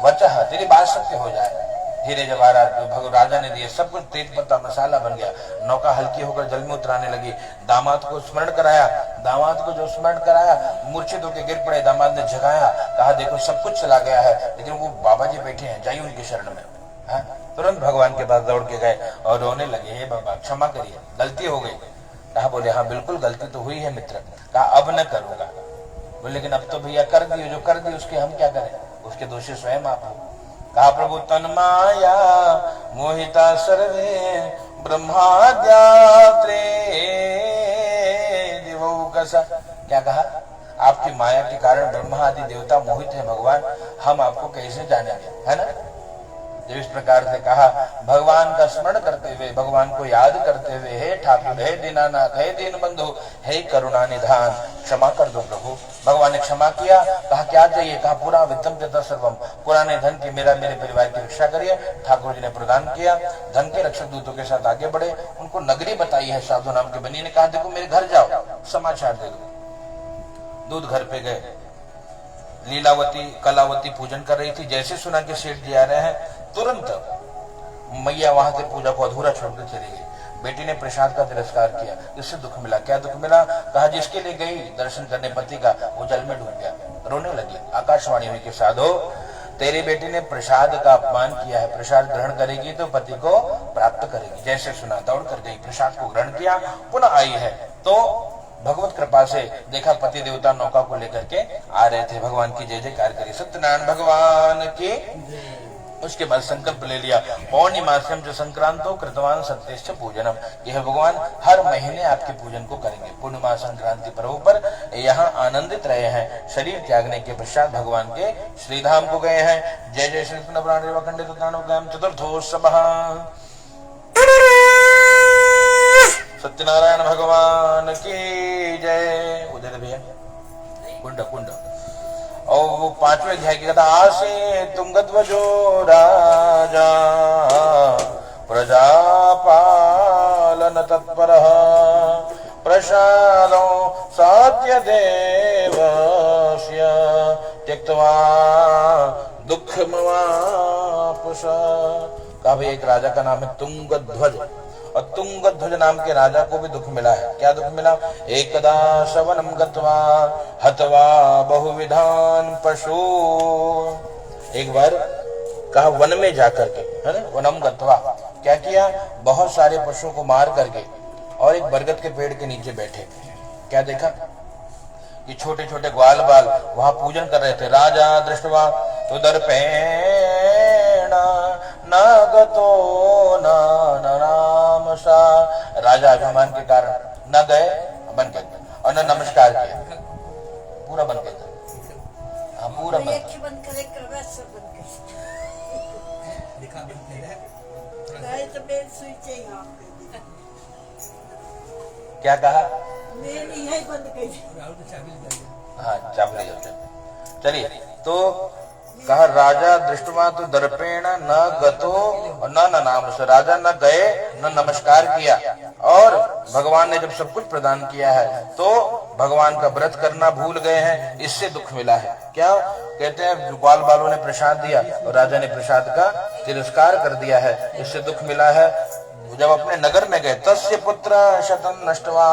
वचः, तेरी बात सत्य हो जाए। धीरे जवाहरात राजा ने दिए, सब कुछ तेज पत्ता मसाला बन गया। नौका हल्की होकर जल में उतराने लगी। दामाद को स्मरण कराया। दामाद को जो स्मरण कराया, मूर्छित होकर गिर पड़े। दामाद ने जगाया, कहा देखो सब कुछ चला गया है, लेकिन वो बाबा जी बैठे हैं, जाइए उनकी शरण में। तुरंत भगवान के पास दौड़ के गए और रोने लगे, हे बाबा क्षमा करिए, गलती हो गई। कहा, बोले हाँ बिल्कुल गलती तो हुई है मित्र। कहा अब न करूंगा। बोले लेकिन अब तो भैया कर दिए, जो कर दिए उसके हम क्या करें, उसके दोषी स्वयं आप हो। कहा, प्रभु तन माया मोहिता सर्वे ब्रह्माद्यात्रे दिवौ कसा। क्या कहा, आपकी माया के कारण ब्रह्मा आदि देवता मोहित है भगवान, हम आपको कैसे जानेंगे, है ना। जब इस प्रकार से कहा, भगवान का स्मरण करते हुए, भगवान को याद करते हुए, हे ठाकुर, हे दीनानाथ, हे दीन बंधु, हे करुणा निधान, क्षमा कर दो प्रभु। भगवान ने क्षमा किया। कहा क्या चाहिए, कहा पूरा वित्तम पिता सर्वम, पुराने धन की मेरे परिवार की रक्षा करिए। ठाकुर जी ने प्रदान किया। धन के रक्षक दूतों के साथ आगे बढ़े, उनको नगरी बताई है। साधु नाम के बनी ने कहा, देखो मेरे घर जाओ, समाचार दे दो। दूध घर पे गए। लीलावती कलावती पूजन कर रही थी। जैसे सुना कि सेठ जी आ रहे हैं, तुरंत मैया वहां से पूजा को अधूरा छोड़कर चली गई। बेटी ने प्रसाद का तिरस्कार किया। इससे दुख मिला। क्या दुख मिला, कहा जिसके लिए गई दर्शन करने पति का, वो जल में डूब गया। रोने लगी। आकाशवाणी हुई कि साधो, तेरी बेटी ने प्रसाद का अपमान किया है, प्रसाद ग्रहण करेगी तो पति को प्राप्त करेगी। जैसे सुना दौड़ कर गई, प्रसाद को ग्रहण किया, पुनः आई है तो भगवत कृपा से देखा पति देवता नौका को लेकर के आ रहे थे। भगवान की जय जयकार करी, सत्यनारायण भगवान की। उसके बाद संकल्प ले लिया, पौर्णिमास्यम जो संक्रांतो कृतवान सत्यश्च पूजनम, यह भगवान हर महीने आपके पूजन को करेंगे। पूर्णिमा संक्रांति पर्व पर यहाँ आनंदित रहे हैं। शरीर त्यागने के पश्चात भगवान के श्रीधाम को गए हैं। जय जय श्री कृष्ण प्राण खंडित चतुर्थोत्सव। सत्यनारायण भगवान की जय। उधर भैया कुंड कुंड। और वो 5वें अध्याय की कथा, आसे तुंगध्वजो राजा प्रजापालन तत्परः प्रसादो सत्यदेवस्य त्यक्त्वा दुःखमवापुष। कहा भाई एक राजा का नाम है तुंगध्वज, और तुंगध्वज नाम के राजा को भी दुख मिला है। क्या दुख मिला, एकदा शवनम गत्वा हत्वा बहुविधान पशु। एक बार कहा वन में जाकर के, है ना, वनम गत्वा, क्या किया, बहुत सारे पशुओं को मार करके और एक बरगद के पेड़ के नीचे बैठे। क्या देखा, ये छोटे छोटे ग्वाल बाल वहां पूजन कर रहे थे। राजा दृष्टवा तो दर्पेण नागतो नाम सा। राजा अभिमान के कारण न गए, बन गए, और न नमस्कार किया, पूरा बन गया। हाँ पूरा बन क्या कहा, हाँ चाबली। चलिए, तो कहा राजा दृष्टवा तो दर्पेण न गतो न नाम से, राजा न गए न नमस्कार किया। और भगवान ने जब सब कुछ प्रदान किया है तो भगवान का व्रत करना भूल गए हैं, इससे दुख मिला है। क्या कहते हैं, ग्वाल बालों ने प्रसाद दिया और राजा ने प्रसाद का तिरस्कार कर दिया है, इससे दुख मिला है। जब अपने नगर में गए, तस्य पुत्र शतम नष्टवा,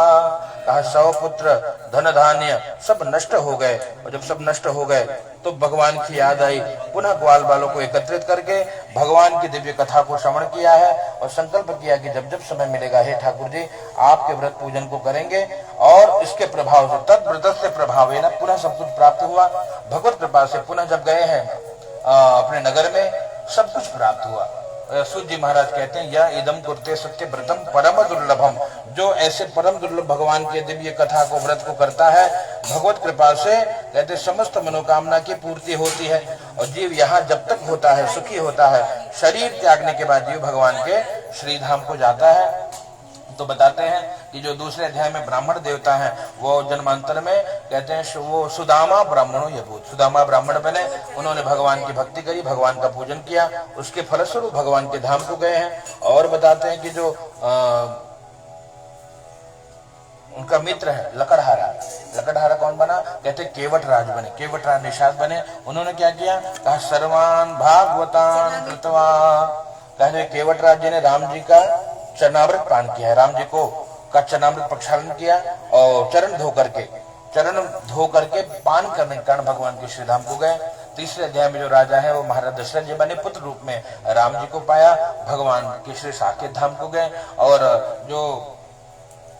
कहा 100 पुत्र धन धान्य सब नष्ट हो गए। और जब सब नष्ट हो गए तो भगवान की याद आई। पुनः ग्वाल बालों को एकत्रित करके भगवान की दिव्य कथा को श्रवण किया है और संकल्प किया कि जब जब समय मिलेगा, हे ठाकुर जी आपके व्रत पूजन को करेंगे। और इसके प्रभाव से, तत्व्रत से प्रभाव है ना, पुनः सब कुछ प्राप्त हुआ। भगवत कृपा से पुनः जब गए हैं अपने नगर में, सब कुछ प्राप्त हुआ। सूत जी महाराज कहते हैं, यह इदम कुर्ते सत्य व्रतम परम दुर्लभम, जो ऐसे परम दुर्लभ भगवान की दिव्य कथा को व्रत को करता है, भगवत कृपा से कहते समस्त मनोकामना की पूर्ति होती है। और जीव यहाँ जब तक होता है सुखी होता है, शरीर त्यागने के बाद जीव भगवान के श्रीधाम को जाता है। तो बताते हैं कि जो दूसरे अध्याय में ब्राह्मण देवता हैं, वो जन्मांतर में कहते हैं वो सुदामा ब्राह्मणों ये भूत, सुदामा ब्राह्मण बने, उन्होंने भगवान की भक्ति करी, भगवान का पूजन किया, उसके फलस्वरूप भगवान के धाम को गए हैं। और बताते हैं कि जो उनका मित्र है लकड़हारा, लकड़हारा कौन बना, कहते केवट राज बने, केवट राज निषाद बने। उन्होंने क्या किया, कहा सर्वान भागवतान कृतवा, कहते केवट राज जी ने राम जी का चरणामृत पान किया है, राम जी को का चरणामृत प्रक्षालन किया और चरण धो करके पान करने के कारण भगवान के श्रीधाम को गए। तीसरे अध्याय में जो राजा है वो महाराज दशरथ जी बने, पुत्र रूप में राम जी को पाया, भगवान के श्री साकेत धाम को गए, और जो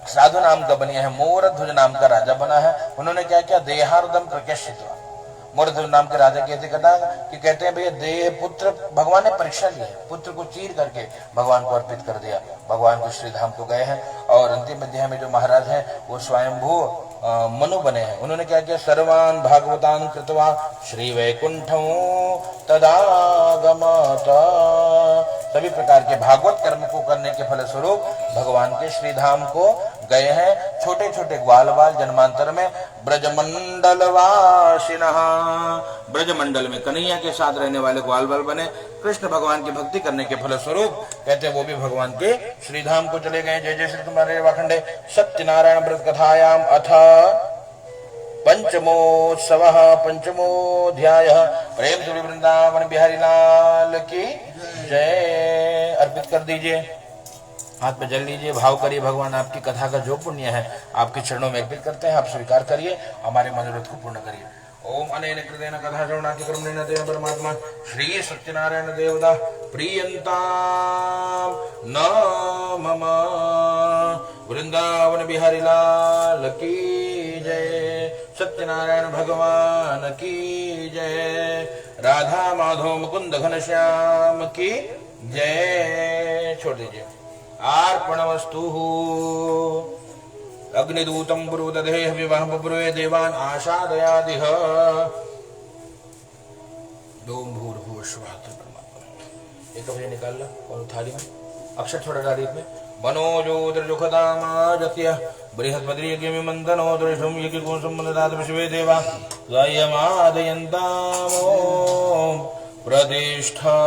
साधु नाम का बनिया है मोरध्वज नाम का राजा बना है, उन्होंने क्या किया, देहार्दम प्रकेशित्वा। मोरध्वज नाम के राजा कैसे कहता कि कहते हैं भैया देह पुत्र, भगवान ने परीक्षा ली है, पुत्र को चीर करके भगवान को अर्पित कर दिया, भगवान के श्री धाम को गए हैं। और अंतिम अध्याय में जो महाराज है वो स्वयंभू मनु बने हैं, उन्होंने क्या किया, सर्वान भागवतान कृत्वा श्री वैकुंठं तदागमत। सभी प्रकार के भागवत कर्म को करने के फल स्वरूप भगवान के श्री धाम को गए हैं। छोटे छोटे ग्वाल बाल जन्मांतर में ब्रजमंडल वासिनः, ब्रजमंडल में कन्हैया के साथ रहने वाले ग्वाल बाल बने, कृष्ण भगवान की भक्ति करने के फल स्वरूप कहते हैं वो भी भगवान के श्री धाम को चले गए। जय जय श्री तुम्हारे वाखंडे। सत्यनारायण व्रत कथायाम अथ पंचमोत्सवः पंचमोऽध्यायः। प्रेम से वृंदावन बिहारी लाल की जय। अर्पित कर दीजिए, हाथ पे जल लीजिए, भाव करिए भगवान आपकी कथा का जो पुण्य है आपके चरणों में अर्पित करते हैं, आप स्वीकार करिए, हमारे मनोरथ को पूर्ण करिए। ओम अनेन कृतेन कथा श्रवणाति कर्मणेन तेन परमात्मा श्री सत्यनारायण देवता प्रियंताम न मम। वृंदावन बिहारी लाल की जय। सत्यनारायण भगवान की जय। राधा माधव मुकुंद घनश्याम की जय। छोड़ दीजिए। अर्पणमस्तु। अग्निदूतम पुरुदधेह विवाह पुरुवे देवान आशादयादिह। ओम भूर्भुवः स्वः। एक बजे निकाल लो और थाली में अक्षर छोड़ा डाली में। मनोजोद्रजुखदामाजस्य बृहस्पतिर्यज्ञमिमन्तनो दृशं यज्ञकुसुमनदात विश्वे देवा स्वयमादयन्तामों प्रतिष्ठा।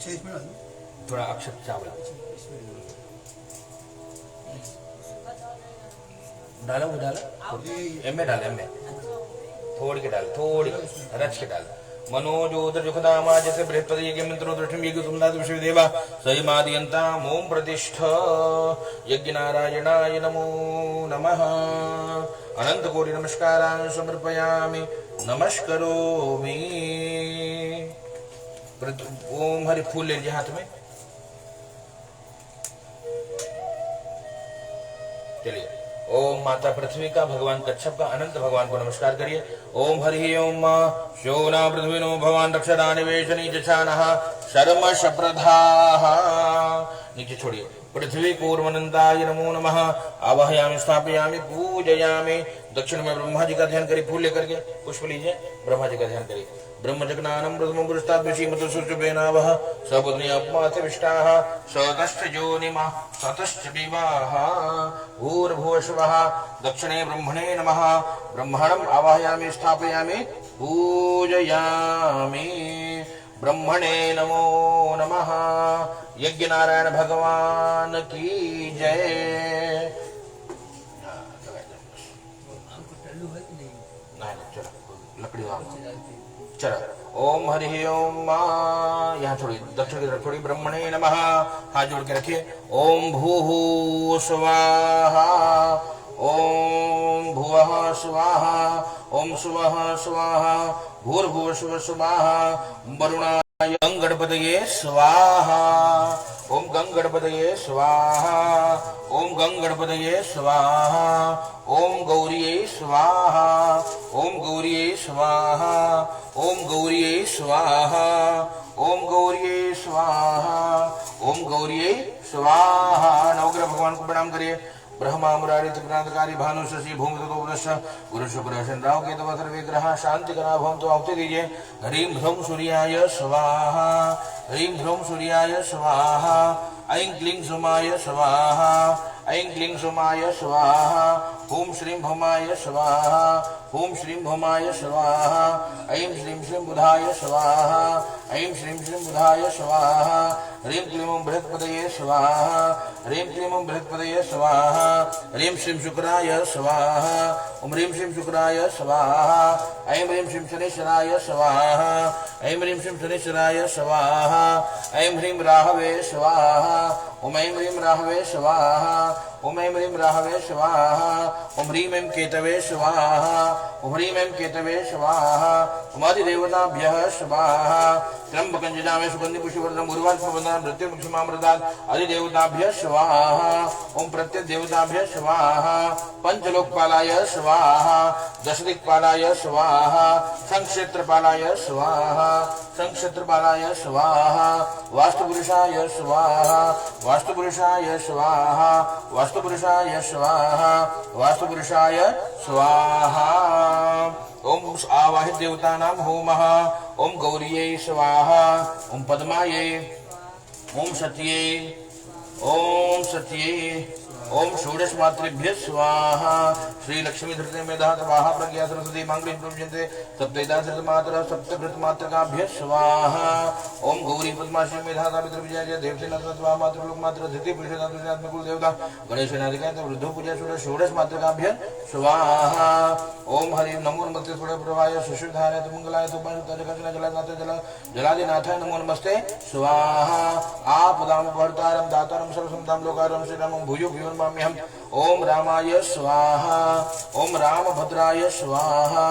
इसमें थोड़ा अक्षत चावल डालो, वो डालो, एम डाल, एम थोड़ी के डाल, थोड़ी रच के डाल। मनोजोदर जुखदामा जैसे बृहस्पति यज्ञ मंत्रो दृष्टिम यज्ञ सुमनाद विश्वदेवा सहिमादियंता ओम प्रतिष्ठ। यज्ञ नारायणाय नमो नमः। अनंत कोटि नमस्कारान् समर्पयामि नमस्करोमि। ओम हरि फूल ले लीजिए हाथ में। चलिए ओम माता पृथ्वी का, भगवान कच्छप का, अनंत भगवान को नमस्कार करिए। ओम हरि ओम शोना पृथ्वी नो भगवान रक्षदा निवेशनी जछानः शर्म शप्रधाः। नीचे छोड़िए। पृथ्वी कूर्मनंताय नमो नमः। आवाहयामि स्थापयामि पूजयामि। दक्षिण में ब्रह्मा जी का ध्यान करिए, फूल लेकर के पुष्प लीजिए, ब्रह्मा जी का ध्यान करिए। ब्रह्मजगनानं प्रथमं पुरुषताद्विषीमतो सूर्यवेनावः सबुद्नि अपमाथिविष्टाः सतश्च योनिमा सतश्च विवाः। भूर्भुवस्वः। दक्षिणे ब्रह्मणे नमः। ब्रह्मणम् आवाहयामि स्थापयामि पूजयामि। ब्रह्मणे नमो नमः। यज्ञ नारायण भगवान की जय। लकड़ी चलो। ओम हरि ओम। यहाँ छोड़ी, दक्षिण की तरफ छोड़ी। ब्रह्मणे नमः। हाथ जोड़ के रखिए। ओम भूः स्वाहा। ओम भुवः स्वाहा। ओम सुवः स्वाहा। भूर्भुवः स्वः स्वाहा। वरुणाय गंगणपतये स्वाहा। ओम गंगणपतये स्वाहा। ओम गंगणपतये स्वाहा। ओम गौरिये स्वाहा। ओम गौरिये स्वाहा। ओम गौरिये स्वाहा। ओम गौरिये स्वाहा। ओम गौरिये स्वाहा। नवग्रह भगवान को प्रणाम करिए। ब्रह्मा मुरारी त्रिपुरांतकारी भानु शशि भूमि तत्वदश गुरु शुक्र शनि राहु केतु सर्वे ग्रह शांति करा भवन्तु। आहुति दीजिए। ह्रीं ह्रौं सूर्याय स्वाहा। ह्रीं ह्रौं सूर्याय स्वाहा। ऐं क्लीं सोमाय स्वाहा। ऐं क्लीं सोमाय स्वाहा। ओम श्रीं भौमाय स्वाहा ओम श्रीं भौमाय स्वाहा ऐं श्रीं श्रीं बुधाय स्वाहा ऐं श्रीं श्रीं बुधाय स्वाहा ह्रीं क्लीं ओं बृहस्पतये स्वाहा ह्रीं क्लीं ओं बृहस्पतये स्वाहा ह्रीं श्रीं शुक्राय स्वाहा ओम ह्रीं श्रीं शुक्राय स्वाहा ऐं ह्रीं श्रीं शनिश्चराय स्वाहा ऐं ह्रीं श्रीं शनिश्चराय स्वाहा ऐं ह्रीं राहवे स्वाहा ओम ऐं ह्रीं राहवे स्वाहा ओम ऐं ह्रीं राहवे स्वाहा ओम ह्रीं ऐं केतवे स्वाहा ओम ह्रीं ऐं केतवे स्वाहा ओम आदिदेवताभ्यः स्वाहा त्र्यंबकं यजामहे सुगन्धिं पुष्टिवर्धनम् उर्वारुकवन्दनं मृत्युर्मुक्षीमामृतात् आदिदेवताभ्यः स्वाहा ओम प्रत्यदेवताभ्यः स्वाहा पंचलोकपालाय स्वाहा दशदिक्पालाय स्वाहा संक्षेत्रपालाय स्वाहा संक्षेत्रपालाय स्वाहा वास्तुपुरुषाय स्वाहा वास्तुपुरुषाय स्वाहा वास्तुपुरुषाय स्वाहा वास्तुपुरुषाय स्वाहा ओम आवाहित देवतानां होमः ओम गौर्यै स्वाहा ओम पद्मायै ओम सत्यै ओम सत्यै ओम षोडश मातृभ्यः स्वाहा श्री लक्ष्मी धृते मेधा तवाहा प्रज्ञा सरस्वती मांगल्यं प्रविशन्ते सप्तैता मातरः सप्तभृत मातृकाभ्यः स्वाहा ओम गौरी पद्माश्री मेधा सावित्र विजय जय देवसेना तत्वा मातृलोक मातृ धृति पुरुषात्मकुल देवता गणेशनादिकाय वृद्धो पूजा षोडश मातृकाभ्यः स्वाहा ओम हरि नमो नमस्ते सूर्य प्रभाय सुषुधाय मंगलाय तुपंचकचन जलनाथ जलादिनाथाय नमो नमस्ते स्वाहा आपदाम भर्तारं दातारं सर्वसंतां लोकारं श्रीरामं भूयो भूयो हम ओम रामाय स्वाहा ओम रामभद्राय स्वाहा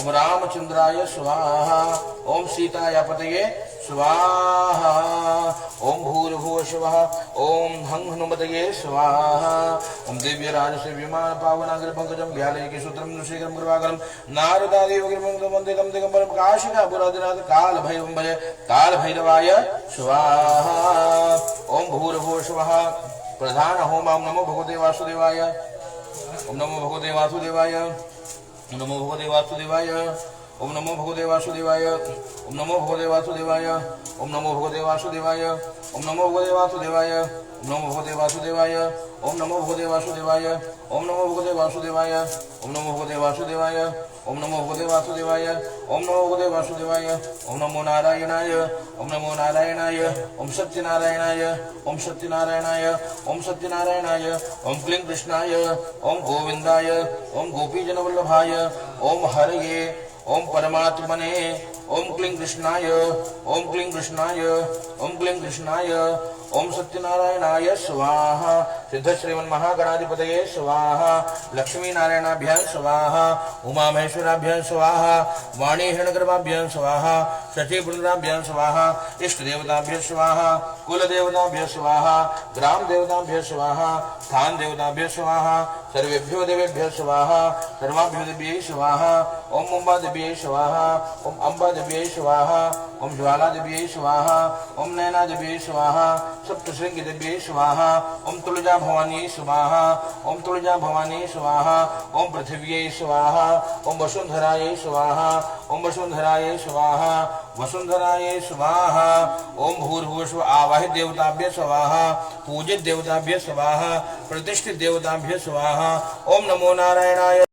ओम रामचंद्राय स्वाहा ओम सीताय पतये स्वाहा ओम भूर्भुवः स्वः ओम हं हनुमतये स्वाहा ओम दिव्यराजस्य विमान पावनाग्र पंकजं व्यालयके सूत्रं नुशेखरं गुरुवागरं नारदादेव गिरिमं वन्दे तं दिगम्बरं काशिका पुरादिनाथ काल भैरवं भजे काल भैरवाय स्वाहा ओम भूर्भुवः स्वः प्रधान होम ओम नमो भगवते वासुदेवाय ओम नमो भगवते वासुदेवाय ओम नमो भगवते वासुदेवाय ओम नमो भगवते वासुदेवाय ओम नमो भगवते वासुदेवाय ओम नमो भगवते वासुदेवाय ओम नमो भगवते वासुदेवाय ओम नमो भगवते वासुदेवाय ओम नमो भगवते वासुदेवाय ओम नमो भगवते वासुदेवाय ओम नमो भगवते वासुदेवाय ओम नमो भगवते वासुदेवाय ओम नमो भगवते वासुदेवाय ओम नमो नारायणाय ओम नमो नारायणाय ओम सत्यनारायणाय ओम सत्यनारायणाय ओम सत्यनारायणाय ओम क्लीं कृष्णाय ओम गोविंदाय ओम गोपीजनवल्लभाय ओम हरये ओम परमात्मने ओम क्लीं कृष्णाय ओम क्लीं कृष्णाय ओम क्लीं कृष्णाय ओम सत्यनारायणाय स्वाहा सिद्ध श्रीमन महागणाधिपतये स्वाहा लक्ष्मी नारायणाभ्यां स्वाहा उमा महेश्वराभ्यां स्वाहा वाणी हिरण्यगर्भाभ्यां स्वाहा शची पुनराभ्यां स्वाहा इष्ट देवताभ्यः स्वाहा कुल देवताभ्यः स्वाहा ग्राम देवताभ्यः स्वाहा स्थान देवताभ्यः स्वाहा सर्वेभ्यो देवेभ्यः स्वाहा सर्वाभ्यो देव्यै स्वाहा ओम उम्बा देव्यै स्वाहा ओम अम्बा देव्यै स्वाहा ओम ज्वाला देव्यै स्वाहा ओम नयना देव्यै स्वाहा सप्तशृंगी देव्यै स्वाहा ओम तुलजा भवानी स्वाहा ओम तुलजा भवानी स्वाहा ओम पृथिव्यै स्वाहा ओम वसुंधरायै स्वाहा ओम वसुंधरायै स्वाहा वसुंधरायै स्वाहा ओम भूर्भुवस्सुः आवाहित देवताभ्यः स्वाहा पूजित देवताभ्यः स्वाहा प्रतिष्ठित देवताभ्यः स्वाहा ओम नमो नारायणाय।